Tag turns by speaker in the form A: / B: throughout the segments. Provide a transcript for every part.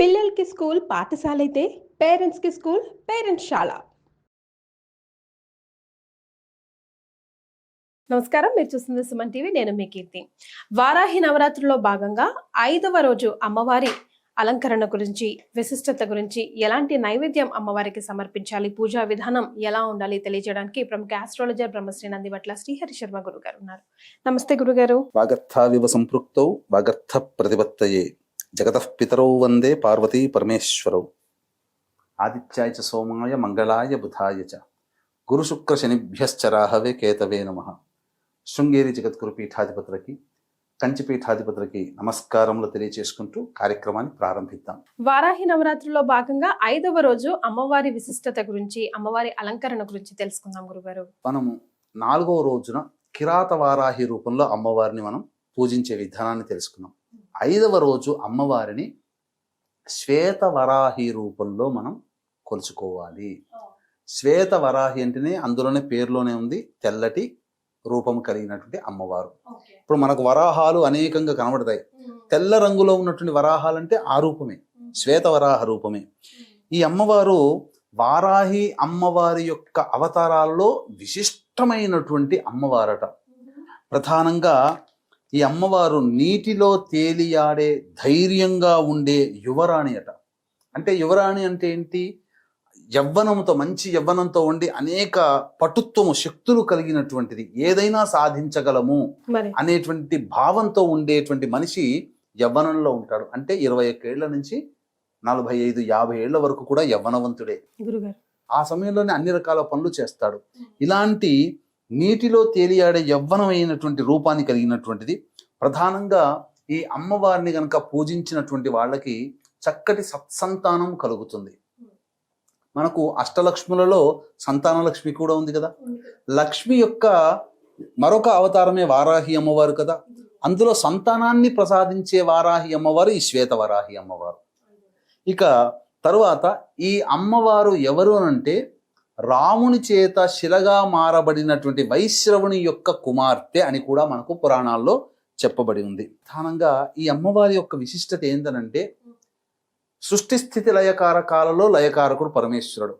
A: పిల్లలకి స్కూల్ పాఠశాల అయితే పేరెంట్స్కి స్కూల్ పేరెంట్స్ శాల. నమస్కారం, మీరు చూస్తుంది సుమన్ టీవీ. నేను మీ కీర్తి. వారాహి నవరాత్రుల్లో భాగంగా 5వ రోజు అమ్మవారి అలంకరణ గురించి, విశిష్టత గురించి, ఎలాంటి నైవేద్యం అమ్మవారికి సమర్పించాలి, పూజా విధానం ఎలా ఉండాలి తెలియజేయడానికి ప్రముఖ ఆస్ట్రాలజర్ బ్రహ్మశ్రీ నందివట్ల శ్రీహరి శర్మ గురుగారు ఉన్నారు. నమస్తే గురుగారు.
B: వాగర్థావివ సంపృక్తౌ వాగర్థ ప్రతిపత్తయే జగతః పితరౌ వందే పార్వతీ పరమేశ్వరౌ. ఆదిత్యాయ చ సోమాయ మంగళాయ బుధాయ చ గురు శుక్ర శనిభ్యశ్చ రాహవే కేతవే నమః. శృంగేరి జగద్గురు పీఠాధిపతులకి, కంచి పీఠాధిపతులకి నమస్కారములు తెలియచేసుకుంటూ కార్యక్రమాన్ని ప్రారంభిద్దాం.
A: వారాహి నవరాత్రుల్లో భాగంగా 5వ రోజు అమ్మవారి విశిష్టత గురించి, అమ్మవారి అలంకరణ గురించి తెలుసుకుందాం గురుగారు.
B: మనము 4వ రోజున కిరాత వారాహి రూపంలో అమ్మవారిని మనం పూజించే విధానాన్ని తెలుసుకున్నాం. 5వ రోజు అమ్మవారిని శ్వేత వరాహి రూపంలో మనం కొలుచుకోవాలి. శ్వేత వరాహి అంటేనే అందులోనే పేరులోనే ఉంది, తెల్లటి రూపం కలిగినటువంటి అమ్మవారు. ఇప్పుడు మనకు వరాహాలు అనేకంగా కనబడతాయి. తెల్ల రంగులో ఉన్నటువంటి వరాహాలు అంటే ఆ రూపమే, శ్వేత వరాహ రూపమే. ఈ అమ్మవారు వారాహి అమ్మవారి యొక్క అవతారాల్లో విశిష్టమైనటువంటి అమ్మవారట. ప్రధానంగా ఈ అమ్మవారు నీటిలో తేలియాడే ధైర్యంగా ఉండే యువరాణి అట. అంటే యువరాణి అంటే ఏంటి? యవ్వనంతో, మంచి యవ్వనంతో ఉండి అనేక పటుత్వము, శక్తులు కలిగినటువంటిది, ఏదైనా సాధించగలము అనేటువంటి భావంతో ఉండేటువంటి మనిషి యవ్వనంలో ఉంటాడు. అంటే 21 ఏళ్ల నుంచి 45-50 ఏళ్ల వరకు కూడా యవ్వనవంతుడే. ఆ సమయంలోనే అన్ని రకాల పనులు చేస్తాడు. ఇలాంటి నీటిలో తేలియాడే యవ్వనమైనటువంటి రూపాన్ని కలిగినటువంటిది. ప్రధానంగా ఈ అమ్మవారిని గనక పూజించినటువంటి వాళ్ళకి చక్కటి సత్సంతానం కలుగుతుంది. మనకు అష్టలక్ష్ములలో సంతాన లక్ష్మి కూడా ఉంది కదా. లక్ష్మి యొక్క మరొక అవతారమే వారాహి అమ్మవారు కదా. అందులో సంతానాన్ని ప్రసాదించే వారాహి అమ్మవారు ఈ శ్వేత వరాహి అమ్మవారు. ఇక తరువాత ఈ అమ్మవారు ఎవరు అంటే రాముని చేత శిలగా మారబడినటువంటి వైశ్రవుని యొక్క కుమార్తె అని కూడా మనకు పురాణాల్లో చెప్పబడి ఉంది. ప్రధానంగా ఈ అమ్మవారి యొక్క విశిష్టత ఏంటనంటే సృష్టి స్థితి లయకారకాలలో లయకారకుడు పరమేశ్వరుడు.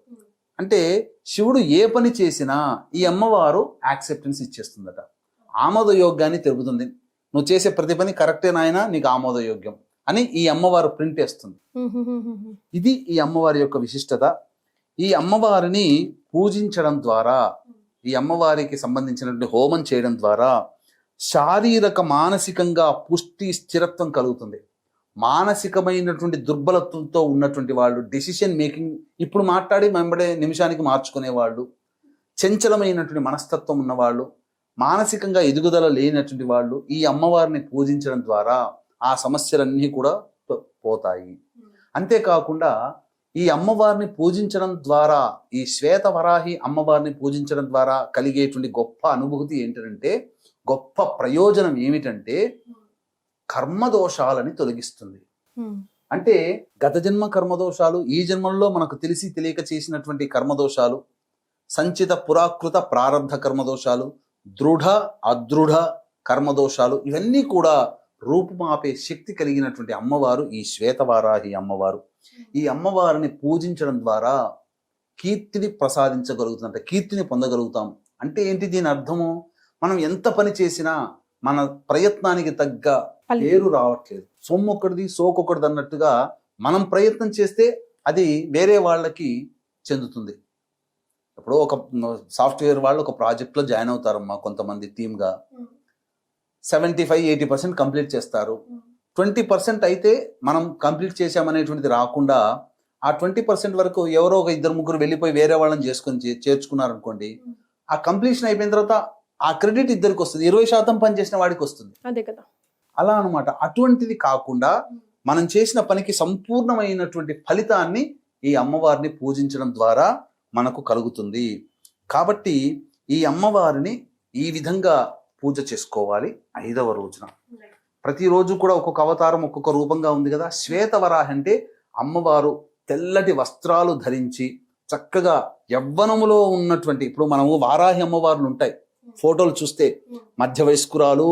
B: అంటే శివుడు ఏ పని చేసినా ఈ అమ్మవారు యాక్సెప్టెన్స్ ఇచ్చేస్తుందట, ఆమోదయోగ్యాన్ని తెలుపుతుంది. నువ్వు చేసే ప్రతి పని కరెక్టే నాయనా, నీకు ఆమోదయోగ్యం అని ఈ అమ్మవారు ప్రింట్ వేస్తుంది. ఇది ఈ అమ్మవారి యొక్క విశిష్టత. ఈ అమ్మవారిని పూజించడం ద్వారా, ఈ అమ్మవారికి సంబంధించినటువంటి హోమం చేయడం ద్వారా శారీరక మానసికంగా పుష్టి, స్థిరత్వం కలుగుతుంది. మానసికమైనటువంటి దుర్బలత్వంతో ఉన్నటువంటి వాళ్ళు, డెసిషన్ మేకింగ్ ఇప్పుడు మాట్లాడి వెంబడే నిమిషానికి మార్చుకునే వాళ్ళు, చంచలమైనటువంటి మనస్తత్వం ఉన్నవాళ్ళు, మానసికంగా ఎదుగుదల లేనటువంటి వాళ్ళు ఈ అమ్మవారిని పూజించడం ద్వారా ఆ సమస్యలన్నీ కూడా పోతాయి. అంతేకాకుండా ఈ అమ్మవారిని పూజించడం ద్వారా, ఈ శ్వేత వరాహి అమ్మవారిని పూజించడం ద్వారా కలిగేటువంటి గొప్ప అనుభూతి ఏంటంటే, గొప్ప ప్రయోజనం ఏమిటంటే కర్మదోషాలని తొలగిస్తుంది. అంటే గత జన్మ కర్మదోషాలు, ఈ జన్మల్లో మనకు తెలిసి తెలియక చేసినటువంటి కర్మదోషాలు, సంచిత పురాకృత ప్రారంధ కర్మదోషాలు, దృఢ అదృఢ కర్మదోషాలు, ఇవన్నీ కూడా రూపుమాపే శక్తి కలిగినటువంటి అమ్మవారు ఈ శ్వేతవారాహి అమ్మవారు. ఈ అమ్మవారిని పూజించడం ద్వారా కీర్తిని ప్రసాదించగలుగుతుందంట, కీర్తిని పొందగలుగుతాం. అంటే ఏంటి దీని అర్థము? మనం ఎంత పని చేసినా మన ప్రయత్నానికి తగ్గ పేరు రావట్లేదు. సొమ్మొక్కడిది సోకొకటిది అన్నట్టుగా మనం ప్రయత్నం చేస్తే అది వేరే వాళ్ళకి చెందుతుంది. ఇప్పుడు ఒక సాఫ్ట్వేర్ వాళ్ళు ఒక ప్రాజెక్ట్లో జాయిన్ అవుతారమ్మా, కొంతమంది టీమ్గా 75-80% కంప్లీట్ చేస్తారు. 20% అయితే మనం కంప్లీట్ చేసామనేటువంటిది రాకుండా ఆ 20% వరకు ఎవరో ఒక 2-3 వెళ్ళిపోయి వేరే వాళ్ళని చేర్చుకున్నారనుకోండి, ఆ కంప్లీషన్ అయిపోయిన తర్వాత ఆ క్రెడిట్ ఇద్దరికి వస్తుంది, 20% పని చేసిన వాడికి వస్తుంది.
A: అదే కదా,
B: అలా అనమాట. అటువంటిది కాకుండా మనం చేసిన పనికి సంపూర్ణమైనటువంటి ఫలితాన్ని ఈ అమ్మవారిని పూజించడం ద్వారా మనకు కలుగుతుంది. కాబట్టి ఈ అమ్మవారిని ఈ విధంగా పూజ చేసుకోవాలి 5వ రోజున. ప్రతిరోజు కూడా ఒక్కొక్క అవతారం, ఒక్కొక్క రూపంగా ఉంది కదా. శ్వేతవరాహి అంటే అమ్మవారు తెల్లటి వస్త్రాలు ధరించి చక్కగా యవ్వనములో ఉన్నటువంటి, ఇప్పుడు మనము వారాహి అమ్మవార్లు ఉంటాయి ఫోటోలు చూస్తే, మధ్య వయస్కురాలు,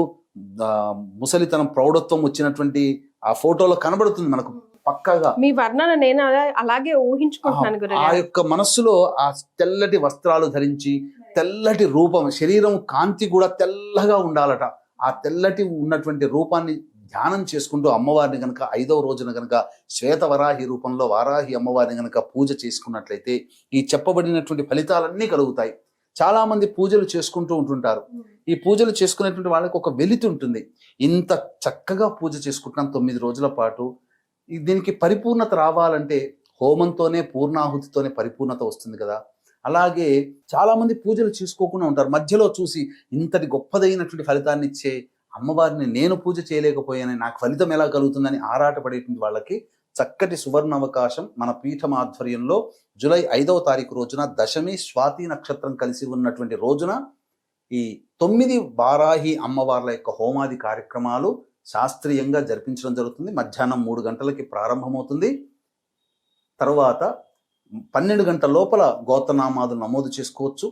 B: ముసలితనం, ప్రౌఢత్వం వచ్చినటువంటి ఆ ఫోటోలో కనబడుతుంది మనకు. పక్కగా
A: మీ వర్ణన నేను అలాగే ఊహించుకుంటున్నాను
B: ఆ
A: గురుగారు.
B: యొక్క మనస్సులో ఆ తెల్లటి వస్త్రాలు ధరించి తెల్లటి రూపం, శరీరం కాంతి కూడా తెల్లగా ఉండాలట. ఆ తెల్లటి ఉన్నటువంటి రూపాన్ని ధ్యానం చేసుకుంటూ అమ్మవారిని గనక 5వ రోజున గనక శ్వేతవరాహి రూపంలో వారాహి అమ్మవారిని గనక పూజ చేసుకున్నట్లయితే ఈ చెప్పబడినటువంటి ఫలితాలన్నీ కలుగుతాయి. చాలా మంది పూజలు చేసుకుంటూ ఉంటుంటారు. ఈ పూజలు చేసుకునేటువంటి వాళ్ళకి ఒక వెలితి ఉంటుంది. ఇంత చక్కగా పూజ చేసుకుంటున్నాం 9 రోజుల పాటు. దీనికి పరిపూర్ణత రావాలంటే హోమంతోనే, పూర్ణాహుతితోనే పరిపూర్ణత వస్తుంది కదా. అలాగే చాలా మంది పూజలు చేసుకోకుండా ఉంటారు. మధ్యలో చూసి ఇంతటి గొప్పదైనటువంటి ఫలితాన్ని ఇచ్చే అమ్మవారిని నేను పూజ చేయలేకపోయాను, నాకు ఫలితం ఎలా కలుగుతుందని ఆరాటపడేటువంటి వాళ్ళకి చక్కటి సువర్ణ అవకాశం. మన పీఠం ఆధ్వర్యంలో జూలై 5వ తారీఖు రోజున దశమి స్వాతి నక్షత్రం కలిసి ఉన్నటువంటి రోజున ఈ 9 వారాహి అమ్మవార్ల యొక్క హోమాది కార్యక్రమాలు శాస్త్రీయంగా జరిపించడం జరుగుతుంది. మధ్యాహ్నం 3 గంటలకి ప్రారంభమవుతుంది. తరువాత 12 గంటల లోపల గోత్రనామాదులు నమోదు చేసుకోవచ్చు.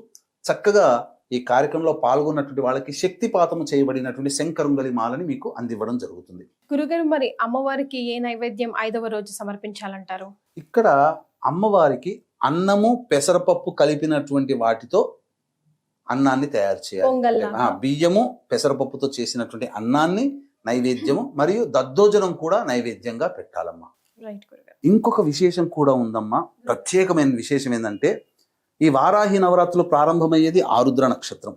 B: చక్కగా ఈ కార్యక్రమంలో పాల్గొన్నటువంటి వాళ్ళకి శక్తిపాతము చేయబడినటువంటి శంకరుంగలి మాలని మీకు అందివ్వడం జరుగుతుంది.
A: గురుగారు, మరి అమ్మవారికి ఏ నైవేద్యం 5వ రోజు సమర్పించాలంటారు?
B: ఇక్కడ అమ్మవారికి అన్నము పెసరపప్పు కలిపినటువంటి వాటితో అన్నాన్ని తయారు చేయాలి.
A: పొంగల్లా?
B: బియ్యము పెసరపప్పుతో చేసినటువంటి అన్నాన్ని నైవేద్యము మరియు దద్దోజనం కూడా నైవేద్యంగా పెట్టాలమ్మా.
A: రైట్ గురుగారు.
B: ఇంకొక విశేషం కూడా ఉందమ్మా. ప్రత్యేకమైన విశేషం ఏంటంటే ఈ వారాహి నవరాత్రులు ప్రారంభమయ్యేది ఆరుద్ర నక్షత్రం.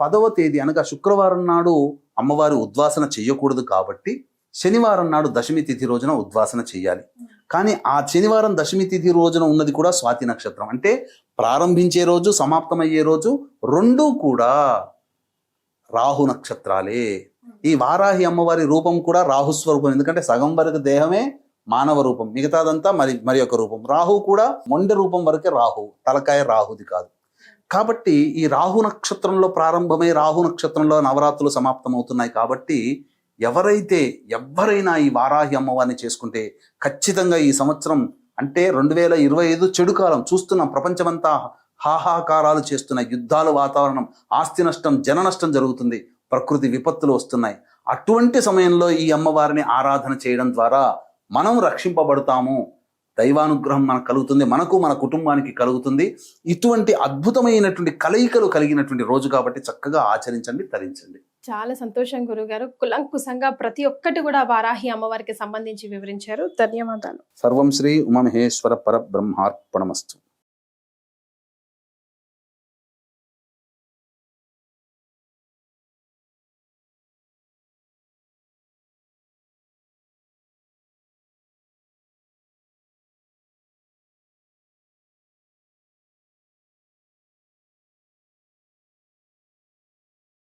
B: 10వ తేదీ అనగా శుక్రవారం నాడు అమ్మవారి ఉద్వాసన చెయ్యకూడదు కాబట్టి శనివారం నాడు దశమి తిథి రోజున ఉద్వాసన చెయ్యాలి. కానీ ఆ శనివారం దశమి తిథి రోజున ఉన్నది కూడా స్వాతి నక్షత్రం. అంటే ప్రారంభించే రోజు, సమాప్తమయ్యే రోజు రెండూ కూడా రాహు నక్షత్రాలే. ఈ వారాహి అమ్మవారి రూపం కూడా రాహుస్వరూపం. ఎందుకంటే సగం వరకు దేహమే మానవ రూపం, మిగతాదంతా మరి ఒక రూపం. రాహు కూడా మొండె రూపం వరకే రాహు, తలకాయ రాహుది కాదు. కాబట్టి ఈ రాహు నక్షత్రంలో ప్రారంభమై రాహు నక్షత్రంలో నవరాత్రులు సమాప్తమవుతున్నాయి. కాబట్టి ఎవరైనా ఈ వారాహి అమ్మవారిని చేసుకుంటే ఖచ్చితంగా ఈ సంవత్సరం అంటే 2025 చెడు కాలం చూస్తున్నాం. ప్రపంచమంతా హాహాకారాలు చేస్తున్న యుద్ధాలు, వాతావరణం, ఆస్తి నష్టం, జన నష్టం జరుగుతుంది, ప్రకృతి విపత్తులు వస్తున్నాయి. అటువంటి సమయంలో ఈ అమ్మవారిని ఆరాధన చేయడం ద్వారా మనం రక్షింపబడతాము. దైవానుగ్రహం మనకు కలుగుతుంది, మనకు మన కుటుంబానికి కలుగుతుంది. ఇటువంటి అద్భుతమైనటువంటి కలయికలు కలిగినటువంటి రోజు కాబట్టి చక్కగా ఆచరించండి, తరించండి.
A: చాలా సంతోషం గురుగారు. కులంకుశంగా ప్రతి ఒక్కటి కూడా వారాహి అమ్మవారికి సంబంధించి వివరించారు. ధన్యవాదాలు.
B: సర్వం శ్రీ ఉమామహేశ్వర పరబ్రహ్మార్పణమస్తు.